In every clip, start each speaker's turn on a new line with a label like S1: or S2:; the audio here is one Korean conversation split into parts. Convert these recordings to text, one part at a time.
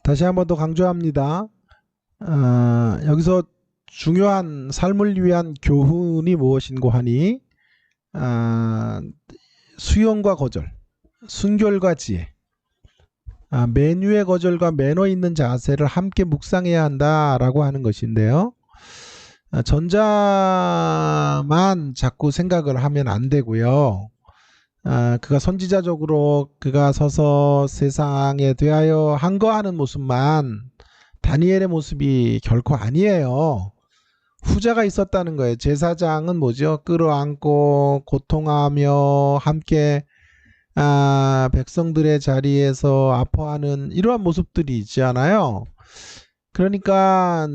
S1: 다시 한번 더 강조합니다. 여기서 중요한 삶을 위한 교훈이 무엇인고 하니 수용과 거절, 순결과 지혜, 매뉴의 거절과 매너 있는 자세를 함께 묵상해야 한다라고 하는 것인데요. 전자만 자꾸 생각을 하면 안 되고요. 그가 선지자적으로 그가 서서 세상에 대하여 한거하는 모습만 다니엘의 모습이 결코 아니에요. 후자가 있었다는 거예요. 제사장은 뭐죠? 끌어안고 고통하며 함께 백성들의 자리에서 아파하는 이러한 모습들이 있잖아요. 그러니까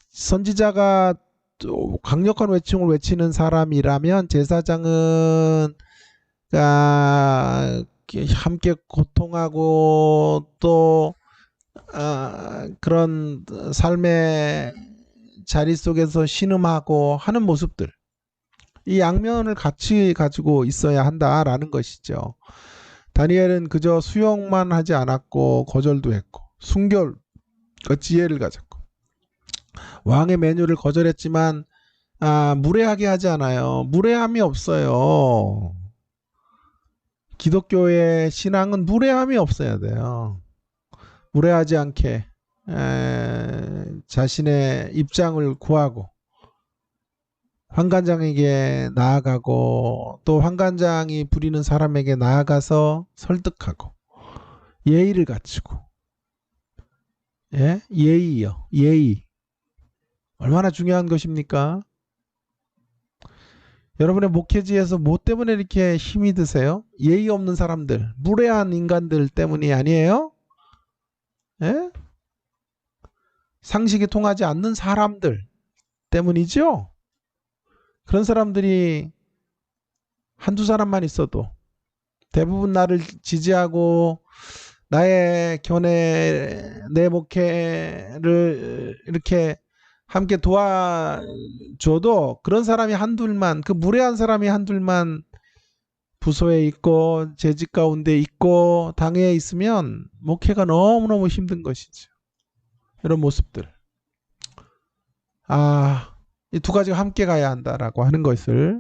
S1: 선지자가 또 강력한 외침을 외치는 사람이라면 제사장은 함께 고통하고 또 그런 삶의 자리 속에서 신음하고 하는 모습들, 이 양면을 같이 가지고 있어야 한다라는 것이죠. 다니엘은 그저 수용만 하지 않았고 거절도 했고 순결과 지혜를 가졌고 왕의 메뉴를 거절했지만 무례하게 하지 않아요. 무례함이 없어요. 기독교의 신앙은 무례함이 없어야 돼요. 무례하지 않게 자신의 입장을 구하고 환관장에게 나아가고 또 환관장이 부리는 사람에게 나아가서 설득하고 예의를 갖추고, 예의요. 예의 얼마나 중요한 것입니까? 여러분의 목회지에서 뭐 때문에 이렇게 힘이 드세요? 예의 없는 사람들, 무례한 인간들 때문이 아니에요? 상식이 통하지 않는 사람들 때문이죠. 그런 사람들이 한두 사람만 있어도 대부분 나를 지지하고 나의 견해, 내 목회를 이렇게 함께 도와줘도 그런 사람이 한둘만, 그 무례한 사람이 한둘만 부서에 있고 재직 가운데 있고 당회에 있으면 목회가 너무너무 힘든 것이죠. 이런 모습들. 이 두 가지가 함께 가야 한다라고 하는 것을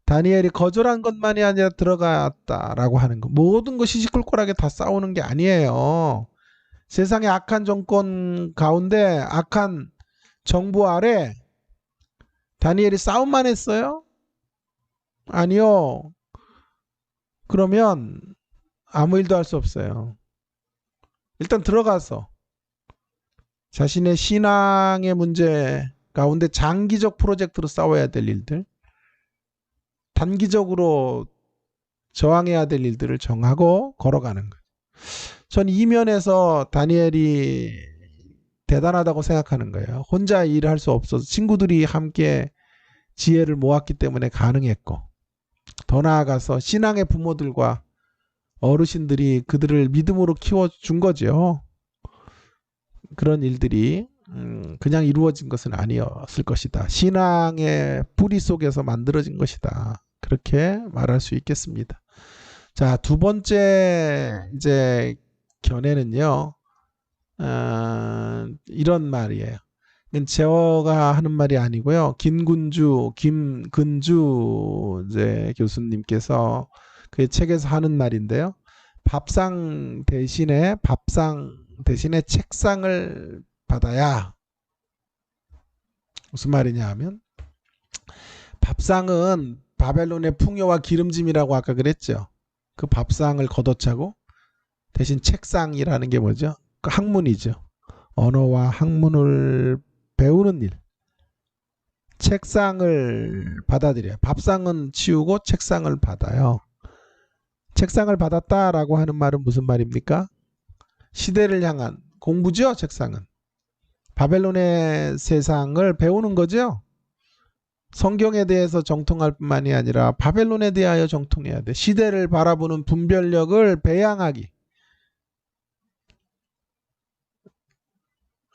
S1: 다니엘이 거절한 것만이 아니라 들어갔다라고 하는 것. 모든 것이 시끌꼴하게 다 싸우는 게 아니에요. 세상의 악한 정권 가운데 악한 정부 아래 다니엘이 싸움만 했어요? 아니요. 그러면 아무 일도 할 수 없어요. 일단 들어가서 자신의 신앙의 문제 가운데 장기적 프로젝트로 싸워야 될 일들, 단기적으로 저항해야 될 일들을 정하고 걸어가는 거예요. 전 이 면에서 다니엘이 대단하다고 생각하는 거예요. 혼자 일을 할 수 없어서 친구들이 함께 지혜를 모았기 때문에 가능했고, 더 나아가서 신앙의 부모들과 어르신들이 그들을 믿음으로 키워준 거죠. 그런 일들이 그냥 이루어진 것은 아니었을 것이다. 신앙의 뿌리 속에서 만들어진 것이다. 그렇게 말할 수 있겠습니다. 자, 두 번째 이제 견해는요. 이런 말이에요. 제어가 하는 말이 아니고요. 김근주 이제 교수님께서 그 책에서 하는 말인데요. 밥상 대신에 책상을 받아야. 무슨 말이냐 하면 밥상은 바벨론의 풍요와 기름짐이라고 아까 그랬죠. 그 밥상을 걷어차고 대신 책상이라는 게 뭐죠? 그 학문이죠. 언어와 학문을 배우는 일. 책상을 받아들여요. 밥상은 치우고 책상을 받아요. 책상을 받았다라고 하는 말은 무슨 말입니까? 시대를 향한 공부죠. 책상은 바벨론의 세상을 배우는 거죠. 성경에 대해서 정통할 뿐만이 아니라 바벨론에 대하여 정통해야 돼. 시대를 바라보는 분별력을 배양하기.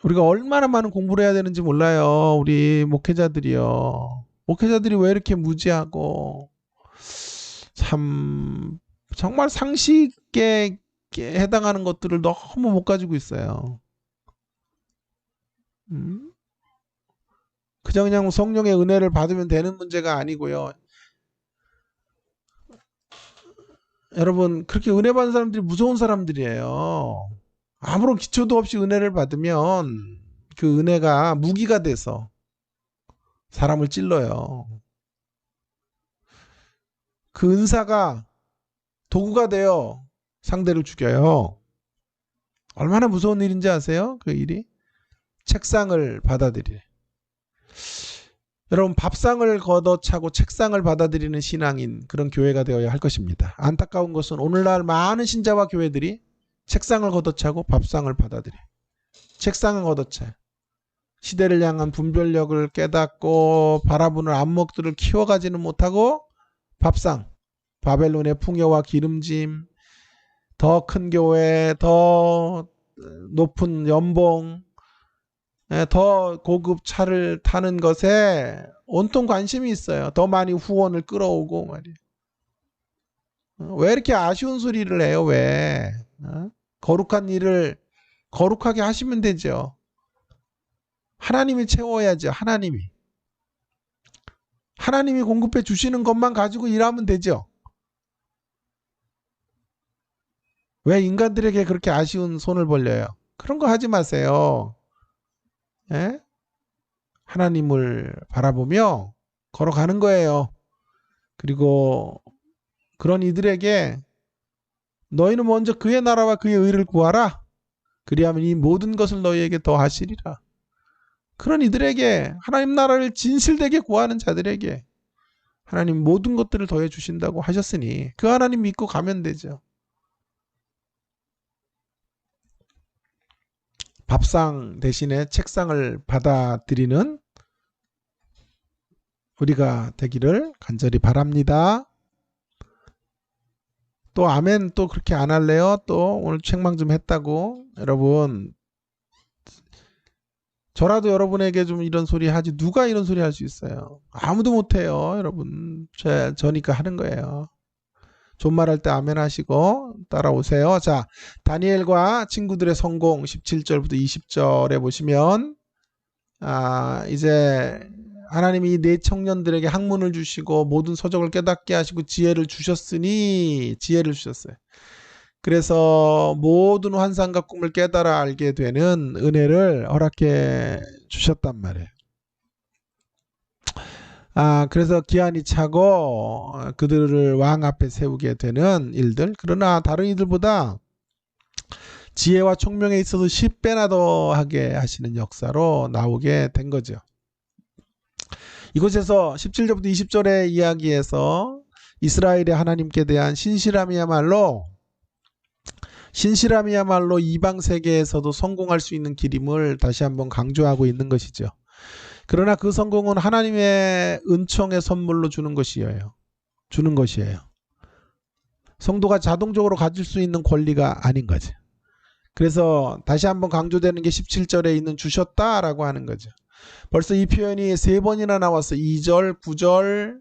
S1: 우리가 얼마나 많은 공부를 해야 되는지 몰라요. 우리 목회자들이요. 목회자들이 왜 이렇게 무지하고 참 정말 상식에 해당하는 것들을 너무 못 가지고 있어요. 그냥 성령의 은혜를 받으면 되는 문제가 아니고요. 여러분, 그렇게 은혜 받는 사람들이 무서운 사람들이에요. 아무런 기초도 없이 은혜를 받으면 그 은혜가 무기가 돼서 사람을 찔러요. 그 은사가 도구가 되어 상대를 죽여요. 얼마나 무서운 일인지 아세요? 그 일이? 책상을 받아들이래. 여러분, 밥상을 걷어차고 책상을 받아들이는 신앙인, 그런 교회가 되어야 할 것입니다. 안타까운 것은 오늘날 많은 신자와 교회들이 책상을 걷어차고 밥상을 받아들여. 책상을 걷어차. 시대를 향한 분별력을 깨닫고 바라보는 안목들을 키워가지는 못하고 밥상, 바벨론의 풍요와 기름짐, 더 큰 교회, 더 높은 연봉, 더 고급 차를 타는 것에 온통 관심이 있어요. 더 많이 후원을 끌어오고 말이에요. 왜 이렇게 아쉬운 소리를 해요? 왜? 거룩한 일을 거룩하게 하시면 되죠. 하나님이 채워야죠. 하나님이 공급해 주시는 것만 가지고 일하면 되죠. 왜 인간들에게 그렇게 아쉬운 손을 벌려요? 그런 거 하지 마세요. 예? 하나님을 바라보며 걸어가는 거예요. 그리고 그런 이들에게 너희는 먼저 그의 나라와 그의 의를 구하라. 그리하면 이 모든 것을 너희에게 더하시리라. 그런 이들에게, 하나님 나라를 진실되게 구하는 자들에게 하나님 모든 것들을 더해 주신다고 하셨으니 그 하나님 믿고 가면 되죠. 밥상 대신에 책상을 받아들이는 우리가 되기를 간절히 바랍니다. 또 아멘 또 그렇게 안 할래요? 또 오늘 책망 좀 했다고. 여러분, 저라도 여러분에게 좀 이런 소리 하지 누가 이런 소리 할 수 있어요? 아무도 못해요. 여러분, 저니까 하는 거예요. 존말할 때 아멘 하시고 따라오세요. 자, 다니엘과 친구들의 성공 17절부터 20절에 보시면 이제 하나님이 네 청년들에게 학문을 주시고 모든 서적을 깨닫게 하시고 지혜를 주셨으니 지혜를 주셨어요. 그래서 모든 환상과 꿈을 깨달아 알게 되는 은혜를 허락해 주셨단 말이에요. 그래서 기한이 차고 그들을 왕 앞에 세우게 되는 일들. 그러나 다른 이들보다 지혜와 총명에 있어서 10배나 더하게 하시는 역사로 나오게 된 거죠. 이곳에서 17절부터 20절의 이야기에서 이스라엘의 하나님께 대한 신실함이야말로 이방 세계에서도 성공할 수 있는 길임을 다시 한번 강조하고 있는 것이죠. 그러나 그 성공은 하나님의 은총의 선물로 주는 것이에요. 성도가 자동적으로 가질 수 있는 권리가 아닌 거죠. 그래서 다시 한번 강조되는 게 17절에 있는 주셨다라고 하는 거죠. 벌써 이 표현이 3번이나 나왔어. 2절, 9절,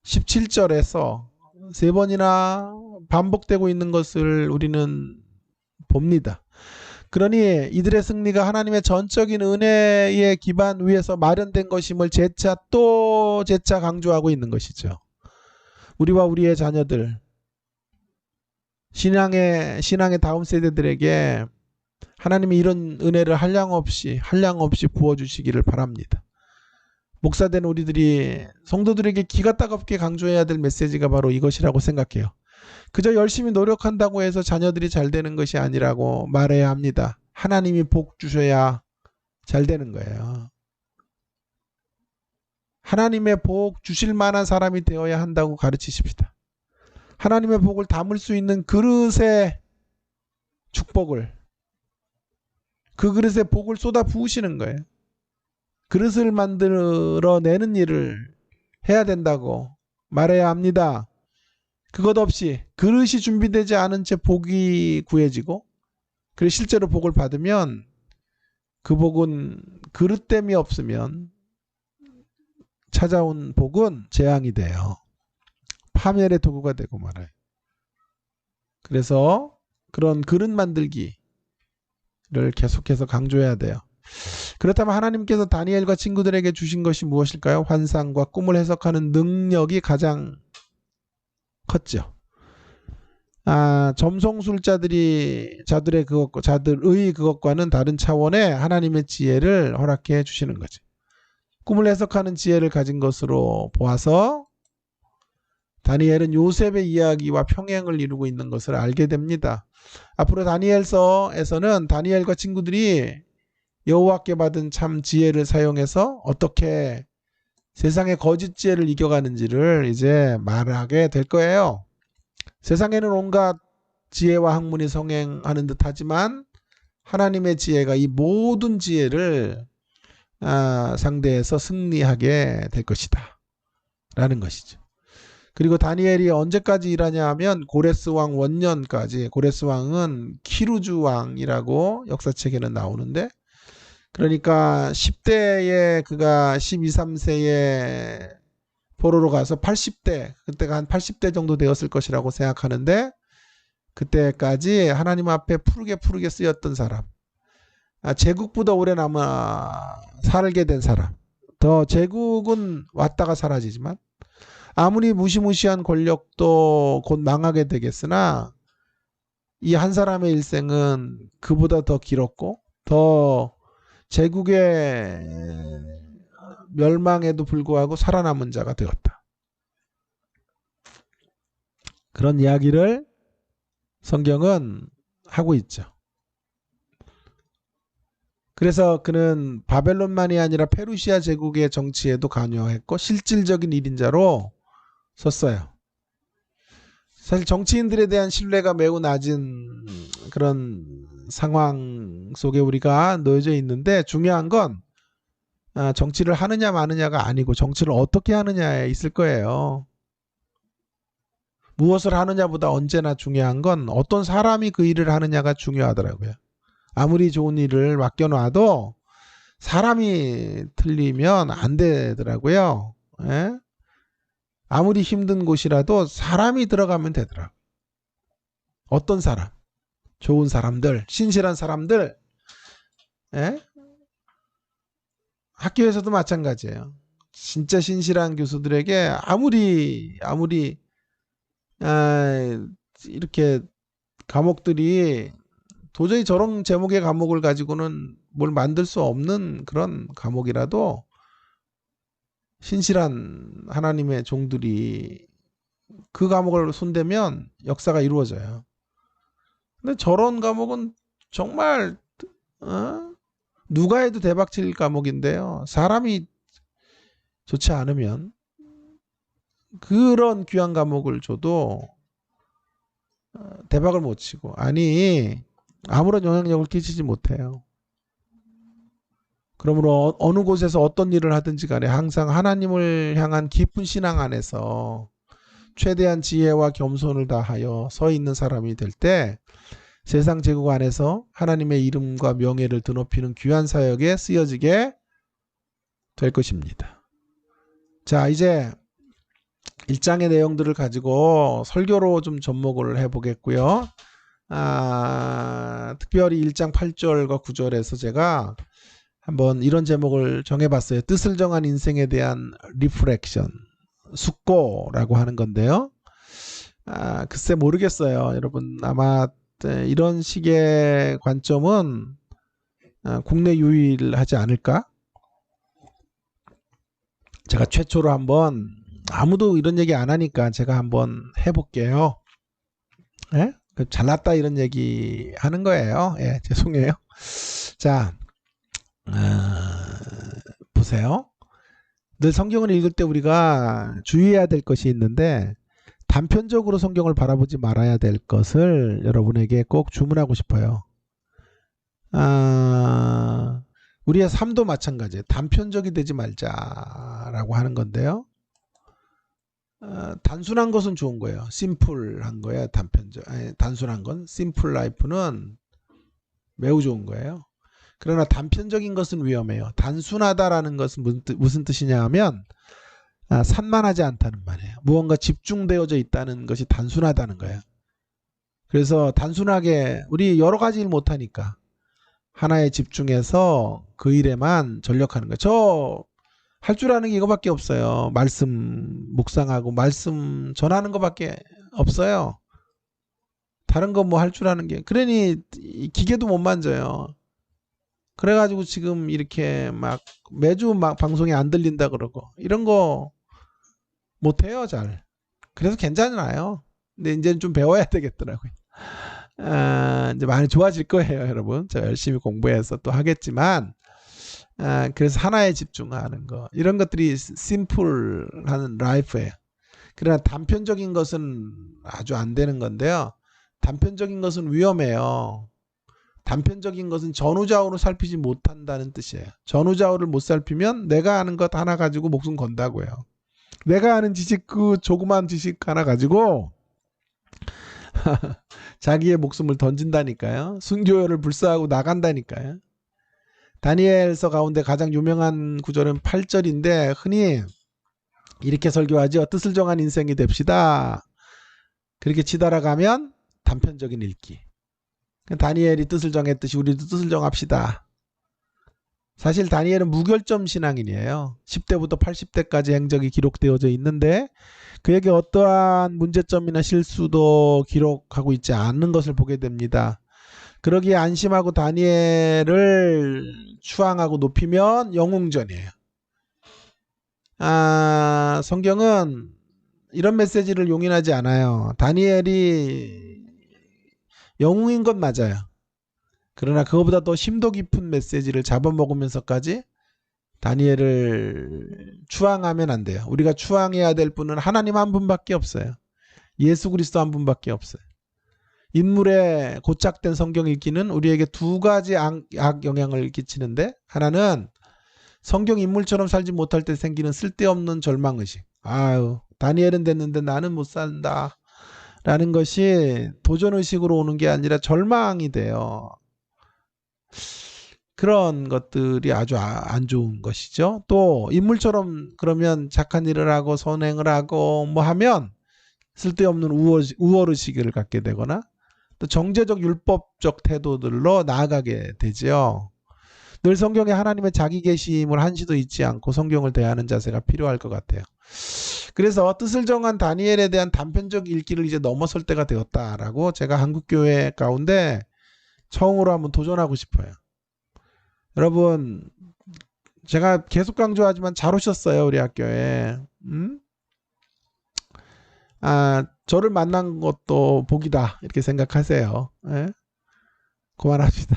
S1: 17절에서 3번이나 반복되고 있는 것을 우리는 봅니다. 그러니 이들의 승리가 하나님의 전적인 은혜의 기반 위에서 마련된 것임을 재차 강조하고 있는 것이죠. 우리와 우리의 자녀들, 신앙의 다음 세대들에게 하나님이 이런 은혜를 한량 없이 부어주시기를 바랍니다. 목사된 우리들이 성도들에게 기가 따갑게 강조해야 될 메시지가 바로 이것이라고 생각해요. 그저 열심히 노력한다고 해서 자녀들이 잘 되는 것이 아니라고 말해야 합니다. 하나님이 복 주셔야 잘 되는 거예요. 하나님의 복 주실 만한 사람이 되어야 한다고 가르치십시다. 하나님의 복을 담을 수 있는 그릇의 축복을, 그 그릇에 복을 쏟아 부으시는 거예요. 그릇을 만들어내는 일을 해야 된다고 말해야 합니다. 그것 없이 그릇이 준비되지 않은 채 복이 구해지고 그리고 실제로 복을 받으면 그 복은 그릇됨이 없으면 찾아온 복은 재앙이 돼요. 파멸의 도구가 되고 말아요. 그래서 그런 그릇 만들기를 계속해서 강조해야 돼요. 그렇다면 하나님께서 다니엘과 친구들에게 주신 것이 무엇일까요? 환상과 꿈을 해석하는 능력이 가장 컸죠. 점성술자들의 그것과는 다른 차원의 하나님의 지혜를 허락해 주시는 거죠. 꿈을 해석하는 지혜를 가진 것으로 보아서 다니엘은 요셉의 이야기와 평행을 이루고 있는 것을 알게 됩니다. 앞으로 다니엘서에서는 다니엘과 친구들이 여호와께 받은 참 지혜를 사용해서 어떻게 세상의 거짓 지혜를 이겨가는지를 이제 말하게 될 거예요. 세상에는 온갖 지혜와 학문이 성행하는 듯 하지만 하나님의 지혜가 이 모든 지혜를 상대해서 승리하게 될 것이다 라는 것이죠. 그리고 다니엘이 언제까지 일하냐 하면 고레스 왕 원년까지. 고레스 왕은 키루즈 왕이라고 역사책에는 나오는데, 그러니까 10대에 그가 12, 13세에 포로로 가서 80대, 그때가 한 80대 정도 되었을 것이라고 생각하는데, 그때까지 하나님 앞에 푸르게 쓰였던 사람, 제국보다 오래 남아 살게 된 사람. 더 제국은 왔다가 사라지지만 아무리 무시무시한 권력도 곧 망하게 되겠으나 이 한 사람의 일생은 그보다 더 길었고 더 제국의 멸망에도 불구하고 살아남은 자가 되었다. 그런 이야기를 성경은 하고 있죠. 그래서 그는 바벨론만이 아니라 페르시아 제국의 정치에도 관여했고 실질적인 일인자로 섰어요. 사실 정치인들에 대한 신뢰가 매우 낮은 그런 상황 속에 우리가 놓여져 있는데, 중요한 건 정치를 하느냐 마느냐가 아니고 정치를 어떻게 하느냐에 있을 거예요. 무엇을 하느냐보다 언제나 중요한 건 어떤 사람이 그 일을 하느냐가 중요하더라고요. 아무리 좋은 일을 맡겨놔도 사람이 틀리면 안 되더라고요. 예? 아무리 힘든 곳이라도 사람이 들어가면 되더라고요. 어떤 사람, 좋은 사람들, 신실한 사람들, 예? 학교에서도 마찬가지예요. 진짜 신실한 교수들에게 아무리 이렇게 과목들이 도저히 저런 제목의 과목을 가지고는 뭘 만들 수 없는 그런 과목이라도 신실한 하나님의 종들이 그 과목을 손대면 역사가 이루어져요. 근데 저런 과목은 정말 누가 해도 대박칠 과목인데요. 사람이 좋지 않으면 그런 귀한 과목을 줘도 대박을 못 치고, 아니 아무런 영향력을 끼치지 못해요. 그러므로 어느 곳에서 어떤 일을 하든지 간에 항상 하나님을 향한 깊은 신앙 안에서 최대한 지혜와 겸손을 다하여 서 있는 사람이 될 때 세상 제국 안에서 하나님의 이름과 명예를 드높이는 귀한 사역에 쓰여지게 될 것입니다. 자, 이제 1장의 내용들을 가지고 설교로 좀 접목을 해보겠고요. 특별히 1장 8절과 9절에서 제가 한번 이런 제목을 정해봤어요. 뜻을 정한 인생에 대한 리프렉션, 숙고라고 하는 건데요. 글쎄 모르겠어요. 여러분 아마 이런 식의 관점은 국내 유일하지 않을까? 제가 최초로 한번, 아무도 이런 얘기 안 하니까 제가 한번 해볼게요. 예? 잘났다 이런 얘기 하는 거예요. 예, 죄송해요. 자, 보세요. 늘 성경을 읽을 때 우리가 주의해야 될 것이 있는데, 단편적으로 성경을 바라보지 말아야 될 것을 여러분에게 꼭 주문하고 싶어요. 우리의 삶도 마찬가지예요. 단편적이 되지 말자라고 하는 건데요. 단순한 것은 좋은 거예요. 심플한 거예요. 단순한 건, 심플 라이프는 매우 좋은 거예요. 그러나 단편적인 것은 위험해요. 단순하다라는 것은 무슨 뜻이냐 하면 산만하지 않다는 말이에요. 무언가 집중되어져 있다는 것이 단순하다는 거예요. 그래서 단순하게 우리 여러 가지 일 못하니까 하나에 집중해서 그 일에만 전력하는 거예요. 저 할 줄 아는 게 이거밖에 없어요. 말씀 묵상하고 말씀 전하는 거밖에 없어요. 다른 거 뭐 할 줄 아는 게. 그러니 기계도 못 만져요. 그래가지고 지금 이렇게 막 매주 막 방송에 안 들린다 그러고 이런 거 못해요, 잘. 그래서 괜찮아요. 근데 이제는 좀 배워야 되겠더라고요. 이제 많이 좋아질 거예요, 여러분. 제가 열심히 공부해서 또 하겠지만, 그래서 하나에 집중하는 거. 이런 것들이 심플한 라이프예요. 그러나 단편적인 것은 아주 안 되는 건데요. 단편적인 것은 위험해요. 단편적인 것은 전후좌우로 살피지 못한다는 뜻이에요. 전후좌우를 못 살피면 내가 아는 것 하나 가지고 목숨 건다고요. 내가 아는 지식 그 조그만 지식 하나 가지고 자기의 목숨을 던진다니까요. 순교를 불사하고 나간다니까요. 다니엘서 가운데 가장 유명한 구절은 8절인데 흔히 이렇게 설교하죠. 뜻을 정한 인생이 됩시다. 그렇게 치달아가면 단편적인 읽기. 다니엘이 뜻을 정했듯이 우리도 뜻을 정합시다. 사실 다니엘은 무결점 신앙인이에요. 10대부터 80대까지 행적이 기록되어져 있는데 그에게 어떠한 문제점이나 실수도 기록하고 있지 않는 것을 보게 됩니다. 그러기에 안심하고 다니엘을 추앙하고 높이면 영웅전이에요. 성경은 이런 메시지를 용인하지 않아요. 다니엘이 영웅인 건 맞아요. 그러나 그거보다 더 심도 깊은 메시지를 잡아먹으면서까지 다니엘을 추앙하면 안 돼요. 우리가 추앙해야 될 분은 하나님 한 분밖에 없어요. 예수 그리스도 한 분밖에 없어요. 인물에 고착된 성경 읽기는 우리에게 두 가지 악 영향을 끼치는데, 하나는 성경 인물처럼 살지 못할 때 생기는 쓸데없는 절망의식. 아유, 다니엘은 됐는데 나는 못 산다 라는 것이 도전의식으로 오는 게 아니라 절망이 돼요. 그런 것들이 아주 안 좋은 것이죠. 또 인물처럼 그러면 착한 일을 하고 선행을 하고 뭐 하면 쓸데없는 우월의식을 갖게 되거나 또 정제적 율법적 태도들로 나아가게 되죠. 늘 성경에 하나님의 자기 계심을 한시도 잊지 않고 성경을 대하는 자세가 필요할 것 같아요. 그래서 뜻을 정한 다니엘에 대한 단편적 읽기를 이제 넘어설 때가 되었다라고 제가 한국교회 가운데 처음으로 한번 도전하고 싶어요. 여러분, 제가 계속 강조하지만 잘 오셨어요, 우리 학교에. 저를 만난 것도 복이다 이렇게 생각하세요. 예? 그만합시다.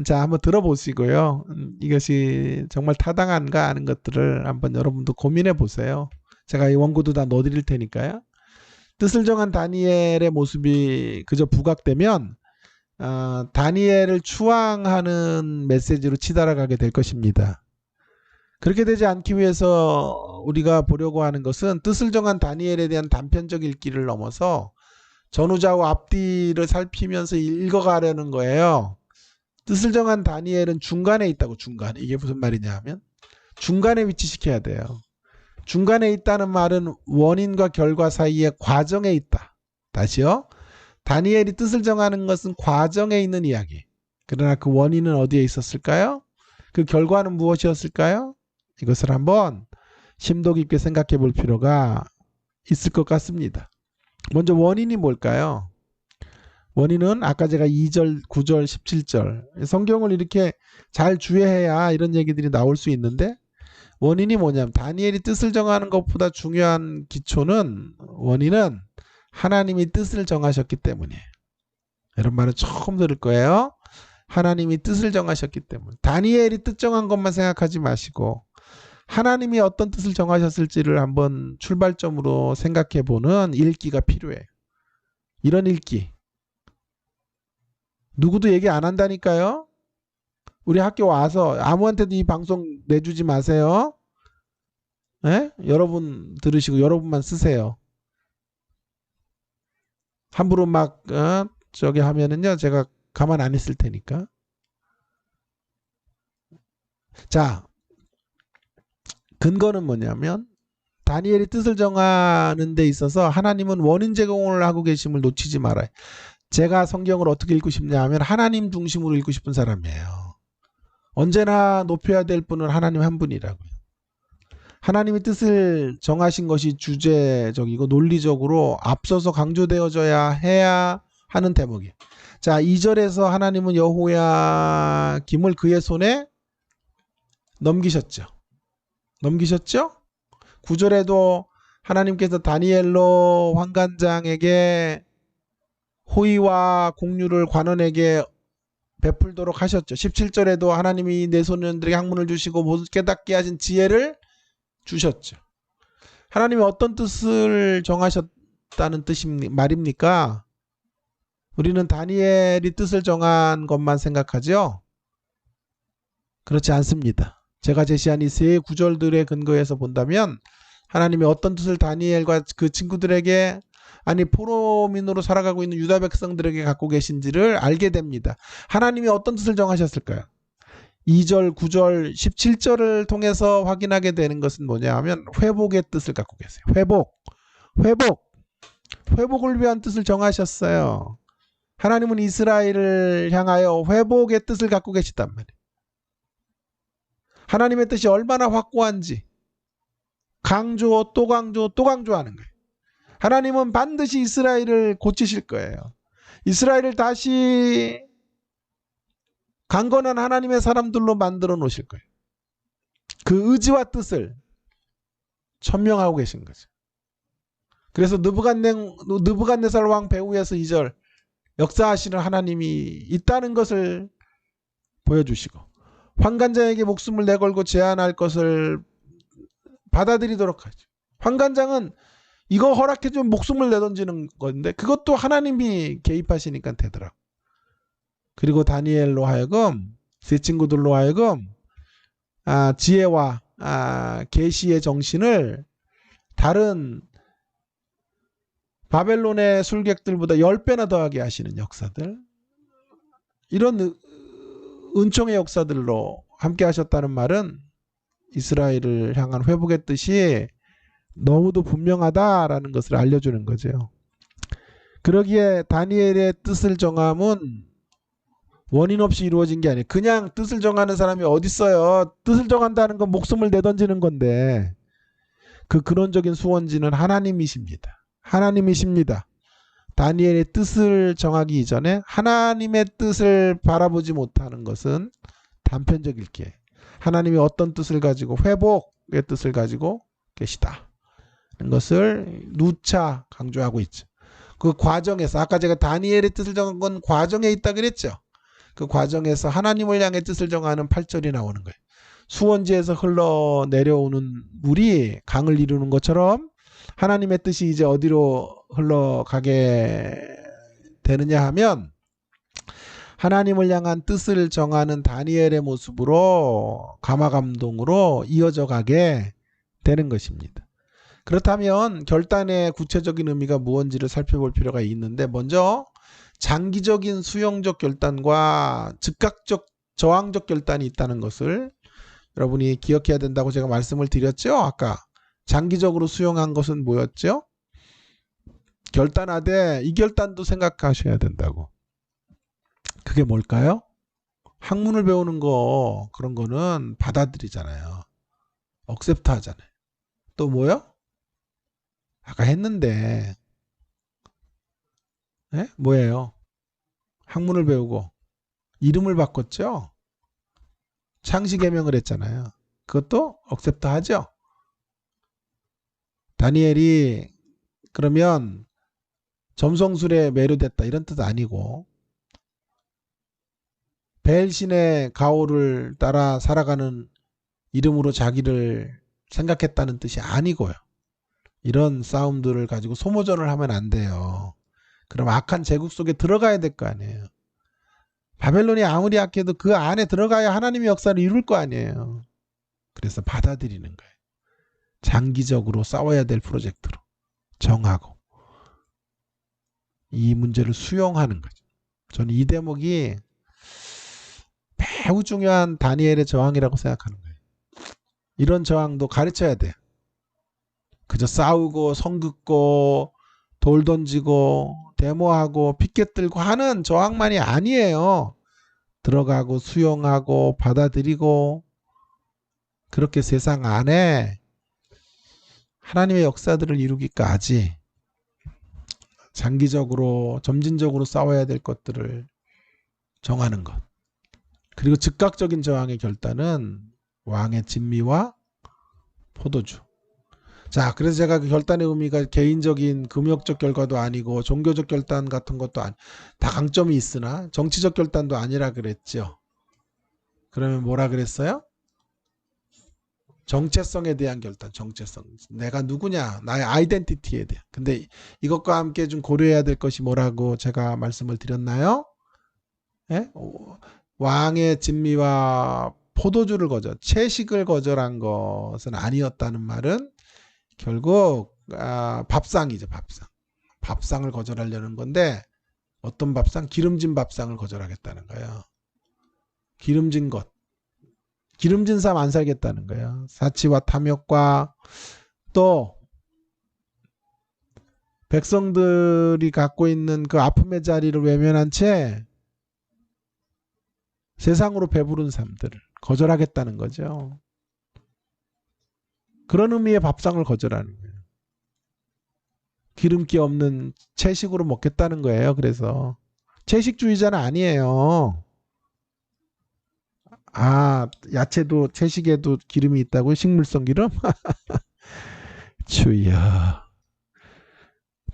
S1: 자, 한번 들어보시고요. 이것이 정말 타당한가 하는 것들을 한번 여러분도 고민해 보세요. 제가 이 원고도 다 넣어드릴 테니까요. 뜻을 정한 다니엘의 모습이 그저 부각되면 다니엘을 추앙하는 메시지로 치달아가게 될 것입니다. 그렇게 되지 않기 위해서 우리가 보려고 하는 것은 뜻을 정한 다니엘에 대한 단편적 읽기를 넘어서 전후좌우 앞뒤를 살피면서 읽어가려는 거예요. 뜻을 정한 다니엘은 중간에 있다고. 중간에. 이게 무슨 말이냐 하면 중간에 위치시켜야 돼요. 중간에 있다는 말은 원인과 결과 사이에 과정에 있다. 다시요. 다니엘이 뜻을 정하는 것은 과정에 있는 이야기. 그러나 그 원인은 어디에 있었을까요? 그 결과는 무엇이었을까요? 이것을 한번 심도 깊게 생각해 볼 필요가 있을 것 같습니다. 먼저 원인이 뭘까요? 원인은 아까 제가 2절, 9절, 17절 성경을 이렇게 잘 주의해야 이런 얘기들이 나올 수 있는데, 원인이 뭐냐면 다니엘이 뜻을 정하는 것보다 중요한 기초는, 원인은 하나님이 뜻을 정하셨기 때문이에요. 이런 말은 처음 들을 거예요. 하나님이 뜻을 정하셨기 때문에. 다니엘이 뜻 정한 것만 생각하지 마시고 하나님이 어떤 뜻을 정하셨을지를 한번 출발점으로 생각해 보는 읽기가 필요해요. 이런 읽기 누구도 얘기 안 한다니까요. 우리 학교 와서 아무한테도 이 방송 내주지 마세요. 네? 여러분 들으시고 여러분만 쓰세요. 함부로 막 저기 하면은요 제가 가만 안 있을 테니까. 자, 근거는 뭐냐면 다니엘이 뜻을 정하는 데 있어서 하나님은 원인 제공을 하고 계심을 놓치지 말아요. 제가 성경을 어떻게 읽고 싶냐 하면 하나님 중심으로 읽고 싶은 사람이에요. 언제나 높여야 될 분은 하나님 한 분이라고요. 하나님의 뜻을 정하신 것이 주제적이고 논리적으로 앞서서 강조되어져야 해야 하는 대목이에요. 자, 2절에서 하나님은 여호야김을 그의 손에 넘기셨죠. 9절에도 하나님께서 다니엘로 환관장에게 호의와 공유를 관원에게 베풀도록 하셨죠. 17절에도 하나님이 내 소년들에게 학문을 주시고 깨닫게 하신 지혜를 주셨죠. 하나님이 어떤 뜻을 정하셨다는 말입니까? 우리는 다니엘이 뜻을 정한 것만 생각하죠? 그렇지 않습니다. 제가 제시한 이 세 구절들의 근거에서 본다면 하나님이 어떤 뜻을 다니엘과 그 친구들에게, 아니 포로민으로 살아가고 있는 유다 백성들에게 갖고 계신지를 알게 됩니다. 하나님이 어떤 뜻을 정하셨을까요? 2절, 9절, 17절을 통해서 확인하게 되는 것은 뭐냐 하면 회복의 뜻을 갖고 계세요. 회복을 위한 뜻을 정하셨어요. 하나님은 이스라엘을 향하여 회복의 뜻을 갖고 계시단 말이에요. 하나님의 뜻이 얼마나 확고한지 강조 또 강조하는 거예요. 하나님은 반드시 이스라엘을 고치실 거예요. 이스라엘을 다시 강건한 하나님의 사람들로 만들어 놓으실 거예요. 그 의지와 뜻을 천명하고 계신 거죠. 그래서 느부갓네살 왕 배후에서 2절 역사하시는 하나님이 있다는 것을 보여주시고 환관장에게 목숨을 내걸고 제안할 것을 받아들이도록 하죠. 환관장은 이거 허락해주면 목숨을 내던지는 건데 그것도 하나님이 개입하시니까 되더라고. 그리고 다니엘로 하여금, 세 친구들로 하여금 지혜와 계시의 정신을 다른 바벨론의 술객들보다 10배나 더하게 하시는 역사들, 이런 은총의 역사들로 함께 하셨다는 말은 이스라엘을 향한 회복의 뜻이 너무도 분명하다라는 것을 알려주는 거죠. 그러기에 다니엘의 뜻을 정함은 원인 없이 이루어진 게 아니에요. 그냥 뜻을 정하는 사람이 어디 있어요. 뜻을 정한다는 건 목숨을 내던지는 건데 그 근원적인 수원지는 하나님이십니다. 다니엘의 뜻을 정하기 이전에 하나님의 뜻을 바라보지 못하는 것은 단편적일 게, 하나님이 어떤 뜻을 가지고 회복의 뜻을 가지고 계시다 는 것을 누차 강조하고 있죠. 그 과정에서 아까 제가 다니엘의 뜻을 정한 건 과정에 있다 그랬죠. 그 과정에서 하나님을 향해 뜻을 정하는 8절이 나오는 거예요. 수원지에서 흘러내려오는 물이 강을 이루는 것처럼 하나님의 뜻이 이제 어디로 흘러가게 되느냐 하면 하나님을 향한 뜻을 정하는 다니엘의 모습으로 감화감동으로 이어져 가게 되는 것입니다. 그렇다면 결단의 구체적인 의미가 무엇인지를 살펴볼 필요가 있는데, 먼저 장기적인 수용적 결단과 즉각적 저항적 결단이 있다는 것을 여러분이 기억해야 된다고 제가 말씀을 드렸죠. 아까 장기적으로 수용한 것은 뭐였죠? 결단하되 이 결단도 생각하셔야 된다고. 그게 뭘까요? 학문을 배우는 거, 그런 거는 받아들이잖아요. 억셉트 하잖아요. 또 뭐요? 아까 했는데 뭐예요? 학문을 배우고 이름을 바꿨죠? 창시개명을 했잖아요. 그것도 억셉트 하죠? 다니엘이 그러면 점성술에 매료됐다 이런 뜻 아니고 벨신의 가오를 따라 살아가는 이름으로 자기를 생각했다는 뜻이 아니고요. 이런 싸움들을 가지고 소모전을 하면 안 돼요. 그럼 악한 제국 속에 들어가야 될 거 아니에요. 바벨론이 아무리 악해도 그 안에 들어가야 하나님의 역사를 이룰 거 아니에요. 그래서 받아들이는 거예요. 장기적으로 싸워야 될 프로젝트로 정하고 이 문제를 수용하는 거죠. 저는 이 대목이 매우 중요한 다니엘의 저항이라고 생각하는 거예요. 이런 저항도 가르쳐야 돼요. 그저 싸우고 성 긋고 돌 던지고 데모하고 피켓 들고 하는 저항만이 아니에요. 들어가고 수용하고 받아들이고 그렇게 세상 안에 하나님의 역사들을 이루기까지 장기적으로 점진적으로 싸워야 될 것들을 정하는 것. 그리고 즉각적인 저항의 결단은 왕의 진미와 포도주. 자, 그래서 제가 그 결단의 의미가 개인적인 금욕적 결과도 아니고 종교적 결단 같은 것도 다 강점이 있으나 정치적 결단도 아니라 그랬죠. 그러면 뭐라 그랬어요? 정체성에 대한 결단, 정체성. 내가 누구냐, 나의 아이덴티티에 대한. 근데 이것과 함께 좀 고려해야 될 것이 뭐라고 제가 말씀을 드렸나요? 예? 왕의 진미와 포도주를 거절, 채식을 거절한 것은 아니었다는 말은 결국 밥상이죠, 밥상. 밥상을 거절하려는 건데 어떤 밥상? 기름진 밥상을 거절하겠다는 거예요. 기름진 것. 기름진 삶 안 살겠다는 거예요. 사치와 탐욕과 또 백성들이 갖고 있는 그 아픔의 자리를 외면한 채 세상으로 배부른 삶들을 거절하겠다는 거죠. 그런 의미의 밥상을 거절하는 거예요. 기름기 없는 채식으로 먹겠다는 거예요. 그래서 채식주의자는 아니에요. 야채도 채식에도 기름이 있다고요? 식물성 기름? 주여.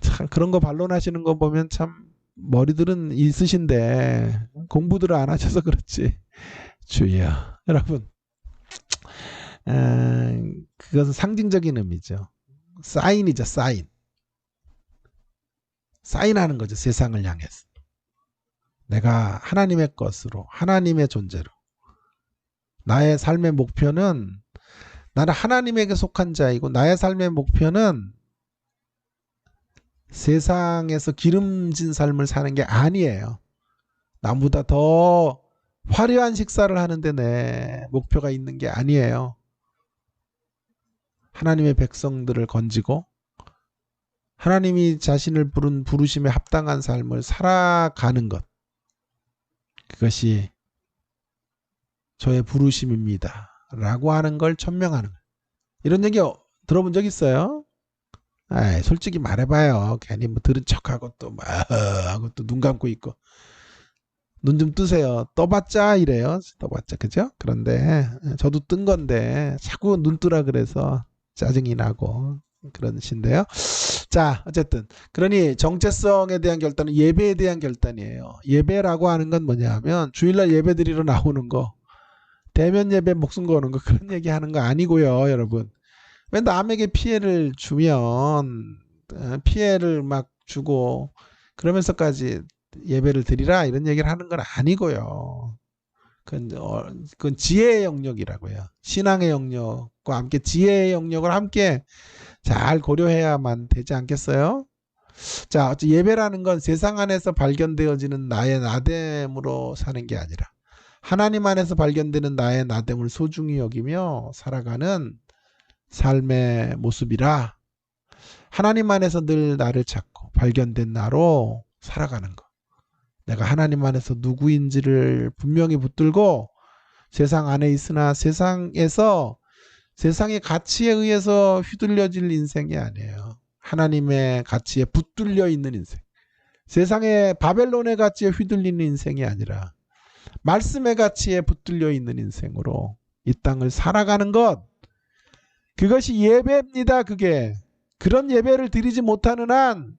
S1: 참 그런 거 반론하시는 거 보면 참 머리들은 있으신데 공부들을 안 하셔서 그렇지. 주여. 여러분, 그것은 상징적인 의미죠. 사인이죠, 사인. 사인하는 거죠, 세상을 향해서. 내가 하나님의 것으로, 하나님의 존재로. 나의 삶의 목표는 나는 하나님에게 속한 자이고 나의 삶의 목표는 세상에서 기름진 삶을 사는 게 아니에요. 남보다 더 화려한 식사를 하는데 내 목표가 있는 게 아니에요. 하나님의 백성들을 건지고 하나님이 자신을 부른 부르심에 합당한 삶을 살아가는 것. 그것이 저의 부르심입니다. 라고 하는 걸 천명하는 거예요. 이런 얘기 들어본 적 있어요? 솔직히 말해봐요. 괜히 뭐 들은 척하고 또 막 하고 또 눈 감고 있고 눈 좀 뜨세요. 떠봤자 이래요. 떠봤자 그죠? 그런데 저도 뜬 건데 자꾸 눈 뜨라 그래서 짜증이 나고 그런 신데요. 자, 어쨌든 그러니 정체성에 대한 결단은 예배에 대한 결단이에요. 예배라고 하는 건 뭐냐 하면 주일날 예배 드리러 나오는 거, 대면 예배 목숨 거는 거 그런 얘기 하는 거 아니고요, 여러분. 왜 남에게 피해를 주면 피해를 막 주고 그러면서까지 예배를 드리라 이런 얘기를 하는 건 아니고요. 그건 지혜의 영역이라고요. 신앙의 영역과 함께 지혜의 영역을 함께 잘 고려해야만 되지 않겠어요? 자, 예배라는 건 세상 안에서 발견되어지는 나의 나됨으로 사는 게 아니라 하나님 안에서 발견되는 나의 나됨을 소중히 여기며 살아가는 삶의 모습이라 하나님 안에서 늘 나를 찾고 발견된 나로 살아가는 것. 내가 하나님 안에서 누구인지를 분명히 붙들고 세상 안에 있으나 세상에서 세상의 가치에 의해서 휘둘려질 인생이 아니에요. 하나님의 가치에 붙들려 있는 인생. 세상의 바벨론의 가치에 휘둘리는 인생이 아니라 말씀의 가치에 붙들려 있는 인생으로 이 땅을 살아가는 것. 그것이 예배입니다. 그게. 그런 예배를 드리지 못하는 한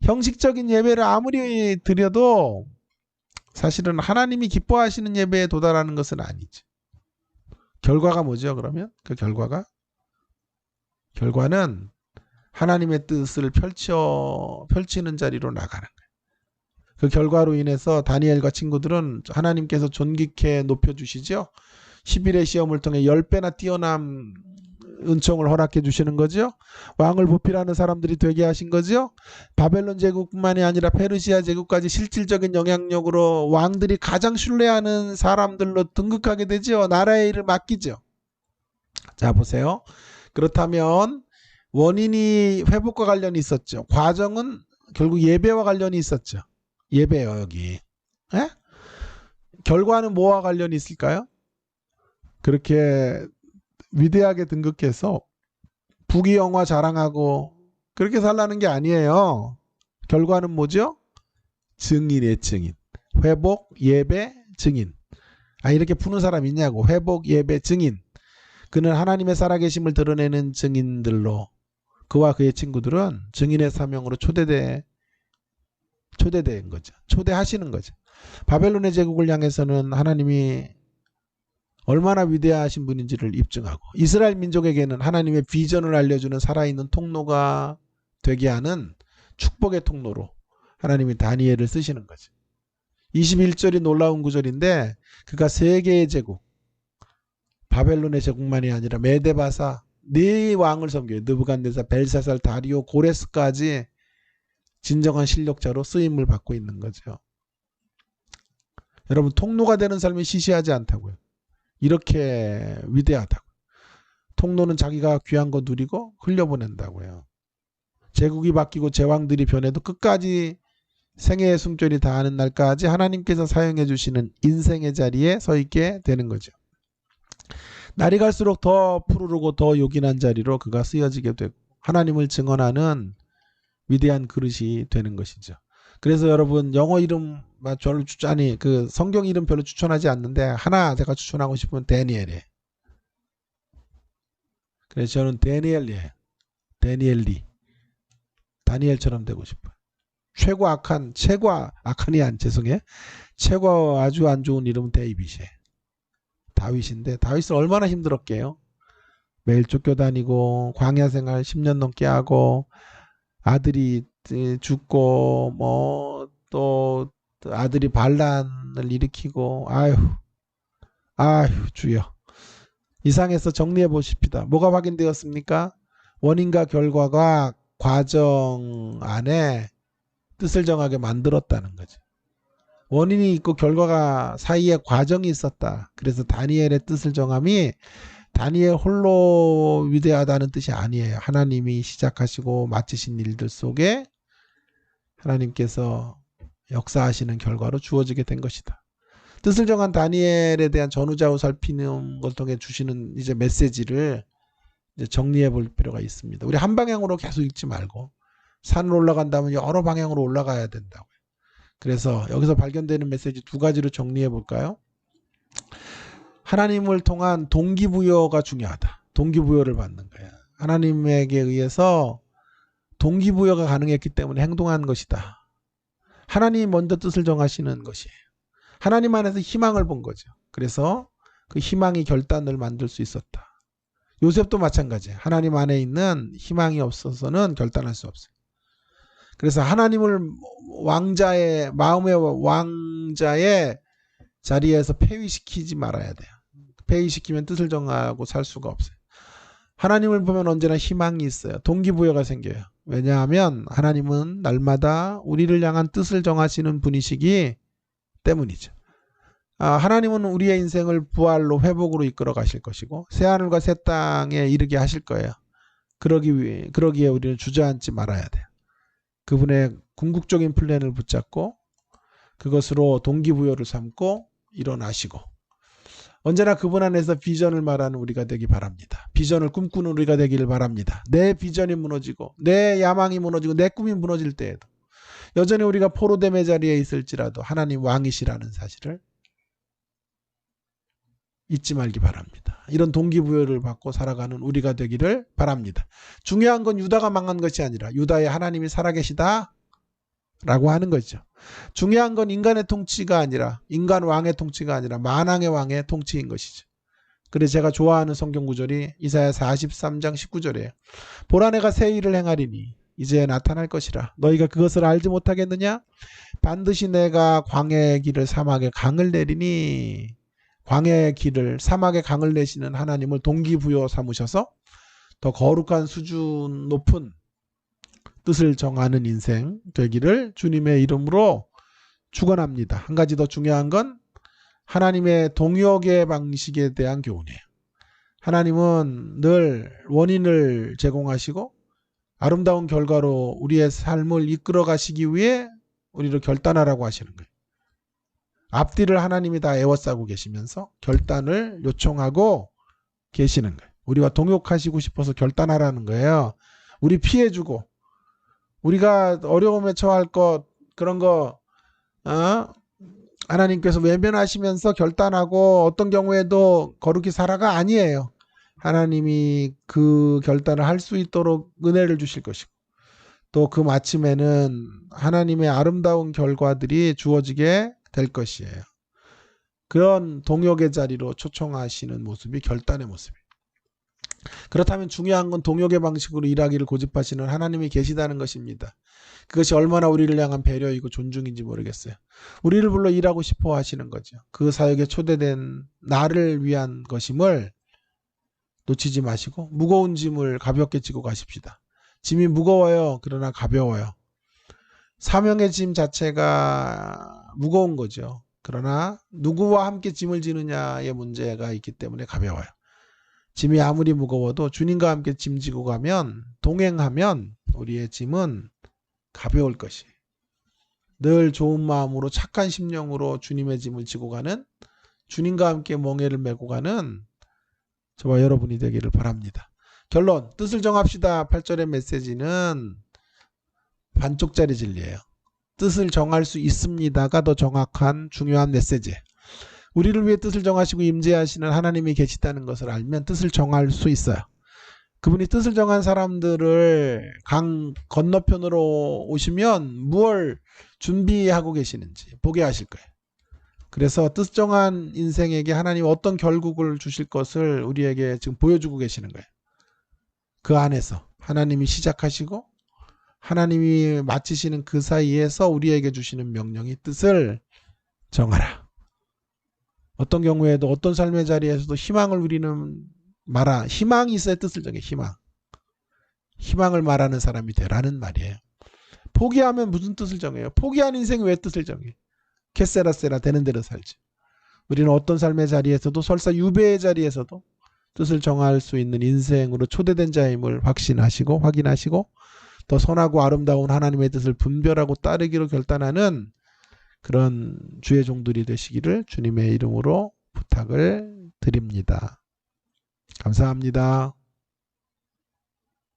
S1: 형식적인 예배를 아무리 드려도 사실은 하나님이 기뻐하시는 예배에 도달하는 것은 아니지. 결과가 뭐죠, 그러면? 그 결과는 하나님의 뜻을 펼치는 자리로 나가는 거예요. 그 결과로 인해서 다니엘과 친구들은 하나님께서 존귀케 높여주시죠. 11의 시험을 통해 10배나 뛰어난 은총을 허락해 주시는 거죠. 왕을 보필하는 사람들이 되게 하신 거죠. 바벨론 제국뿐만이 아니라 페르시아 제국까지 실질적인 영향력으로 왕들이 가장 신뢰하는 사람들로 등극하게 되죠. 나라의 일을 맡기죠. 자, 보세요. 그렇다면 원인이 회복과 관련이 있었죠. 과정은 결국 예배와 관련이 있었죠. 예배요, 여기. 에? 결과는 뭐와 관련이 있을까요? 그렇게 위대하게 등극해서 부귀영화 자랑하고 그렇게 살라는 게 아니에요. 결과는 뭐죠? 증인의 증인. 회복, 예배, 증인. 아, 이렇게 푸는 사람 있냐고. 회복, 예배, 증인. 그는 하나님의 살아계심을 드러내는 증인들로 그와 그의 친구들은 증인의 사명으로 초대된 거죠. 초대하시는 거죠. 바벨론의 제국을 향해서는 하나님이 얼마나 위대하신 분인지를 입증하고 이스라엘 민족에게는 하나님의 비전을 알려주는 살아있는 통로가 되게 하는 축복의 통로로 하나님이 다니엘을 쓰시는 거죠. 21절이 놀라운 구절인데 그가 세 개의 제국, 바벨론의 제국만이 아니라 메데바사 네 왕을 섬겨요. 느부갓네살, 벨사살, 다리오, 고레스까지 진정한 실력자로 쓰임을 받고 있는 거죠. 여러분, 통로가 되는 삶이 시시하지 않다고요. 이렇게 위대하다고. 통로는 자기가 귀한 거 누리고 흘려보낸다고요. 제국이 바뀌고 제왕들이 변해도 끝까지 생애의 숨결이 다하는 날까지 하나님께서 사용해 주시는 인생의 자리에 서 있게 되는 거죠. 날이 갈수록 더 푸르르고 더 요긴한 자리로 그가 쓰여지게 되고 하나님을 증언하는 위대한 그릇이 되는 것이죠. 그래서 여러분, 영어 이름 별로 아니 그 성경 이름 별로 추천하지 않는데 하나 제가 추천하고 싶은 다니엘이에요. 그래서 저는 다니엘이에요. 다니엘리. 다니엘처럼 되고 싶어요. 최고 악한이 죄송해요. 최고 아주 안 좋은 이름은 데이빗이에요. 다윗인데 다윗은 얼마나 힘들었게요. 매일 쫓겨다니고 광야 생활 10년 넘게 하고 아들이 죽고 뭐 또 아들이 반란을 일으키고 아휴 주여. 이상해서 정리해 보십시다. 뭐가 확인되었습니까? 원인과 결과가 과정 안에 뜻을 정하게 만들었다는 거죠. 원인이 있고 결과가 사이에 과정이 있었다. 그래서 다니엘의 뜻을 정함이 다니엘 홀로 위대하다는 뜻이 아니에요. 하나님이 시작하시고 마치신 일들 속에 하나님께서 역사하시는 결과로 주어지게 된 것이다. 뜻을 정한 다니엘에 대한 전후좌우 살피는 걸 통해 주시는 이제 메시지를 이제 정리해 볼 필요가 있습니다. 우리 한 방향으로 계속 읽지 말고 산을 올라간다면 여러 방향으로 올라가야 된다고요. 그래서 여기서 발견되는 메시지 두 가지로 정리해 볼까요? 하나님을 통한 동기부여가 중요하다. 동기부여를 받는 거야. 하나님에게 의해서 동기부여가 가능했기 때문에 행동한 것이다. 하나님이 먼저 뜻을 정하시는 것이에요. 하나님 안에서 희망을 본 거죠. 그래서 그 희망이 결단을 만들 수 있었다. 요셉도 마찬가지예요. 하나님 안에 있는 희망이 없어서는 결단할 수 없어요. 그래서 하나님을 마음의 왕자의 자리에서 폐위시키지 말아야 돼요. 폐위시키면 뜻을 정하고 살 수가 없어요. 하나님을 보면 언제나 희망이 있어요. 동기부여가 생겨요. 왜냐하면 하나님은 날마다 우리를 향한 뜻을 정하시는 분이시기 때문이죠. 하나님은 우리의 인생을 부활로 회복으로 이끌어 가실 것이고 새하늘과 새 땅에 이르게 하실 거예요. 그러기에 우리는 주저앉지 말아야 돼요. 그분의 궁극적인 플랜을 붙잡고 그것으로 동기부여를 삼고 일어나시고 언제나 그분 안에서 비전을 말하는 우리가 되기 바랍니다. 비전을 꿈꾸는 우리가 되기를 바랍니다. 내 비전이 무너지고 내 야망이 무너지고 내 꿈이 무너질 때에도 여전히 우리가 포로됨의 자리에 있을지라도 하나님 왕이시라는 사실을 잊지 말기 바랍니다. 이런 동기부여를 받고 살아가는 우리가 되기를 바랍니다. 중요한 건 유다가 망한 것이 아니라 유다에 하나님이 살아계시다 라고 하는 거죠. 중요한 건 인간의 통치가 아니라 인간 왕의 통치가 아니라 만왕의 왕의 통치인 것이죠. 그래서 제가 좋아하는 성경 구절이 이사야 43장 19절이에요. 보라 내가 새 일을 행하리니 이제 나타날 것이라 너희가 그것을 알지 못하겠느냐? 반드시 내가 광야의 길을 사막에 강을 내리니 광야의 길을 사막에 강을 내시는 하나님을 동기부여 삼으셔서 더 거룩한 수준 높은 뜻을 정하는 인생 되기를 주님의 이름으로 축원합니다. 한 가지 더 중요한 건 하나님의 동역의 방식에 대한 교훈이에요. 하나님은 늘 원인을 제공하시고 아름다운 결과로 우리의 삶을 이끌어 가시기 위해 우리를 결단하라고 하시는 거예요. 앞뒤를 하나님이 다 에워싸고 계시면서 결단을 요청하고 계시는 거예요. 우리와 동역하시고 싶어서 결단하라는 거예요. 우리 피해주고 우리가 어려움에 처할 것 그런 거 하나님께서 외면하시면서 결단하고 어떤 경우에도 거룩히 살아가 아니에요. 하나님이 그 결단을 할 수 있도록 은혜를 주실 것이고 또 그 마침에는 하나님의 아름다운 결과들이 주어지게 될 것이에요. 그런 동역의 자리로 초청하시는 모습이 결단의 모습이에요. 그렇다면 중요한 건 동역의 방식으로 일하기를 고집하시는 하나님이 계시다는 것입니다. 그것이 얼마나 우리를 향한 배려이고 존중인지 모르겠어요. 우리를 불러 일하고 싶어 하시는 거죠. 그 사역에 초대된 나를 위한 것임을 놓치지 마시고 무거운 짐을 가볍게 지고 가십시다. 짐이 무거워요. 그러나 가벼워요. 사명의 짐 자체가 무거운 거죠. 그러나 누구와 함께 짐을 지느냐의 문제가 있기 때문에 가벼워요. 짐이 아무리 무거워도 주님과 함께 짐 지고 가면 동행하면 우리의 짐은 가벼울 것이에요. 늘 좋은 마음으로 착한 심령으로 주님의 짐을 지고 가는 주님과 함께 멍에를 메고 가는 저와 여러분이 되기를 바랍니다. 결론 뜻을 정합시다. 8절의 메시지는 반쪽짜리 진리예요. 뜻을 정할 수 있습니다가 더 정확한 중요한 메시지. 우리를 위해 뜻을 정하시고 임재하시는 하나님이 계시다는 것을 알면 뜻을 정할 수 있어요. 그분이 뜻을 정한 사람들을 강 건너편으로 오시면 무엇을 준비하고 계시는지 보게 하실 거예요. 그래서 뜻 정한 인생에게 하나님 어떤 결국을 주실 것을 우리에게 지금 보여주고 계시는 거예요. 그 안에서 하나님이 시작하시고 하나님이 마치시는 그 사이에서 우리에게 주시는 명령이 뜻을 정하라. 어떤 경우에도 어떤 삶의 자리에서도 희망을 우리는 희망이 있어야 뜻을 정해. 희망을 말하는 사람이 되라는 말이에요. 포기하면 무슨 뜻을 정해요? 포기한 인생이 왜 뜻을 정해? 캐세라세라 되는 대로 살지. 우리는 어떤 삶의 자리에서도 설사 유배의 자리에서도 뜻을 정할 수 있는 인생으로 초대된 자임을 확인하시고 더 선하고 아름다운 하나님의 뜻을 분별하고 따르기로 결단하는 그런 주의 종들이 되시기를 주님의 이름으로 부탁을 드립니다. 감사합니다.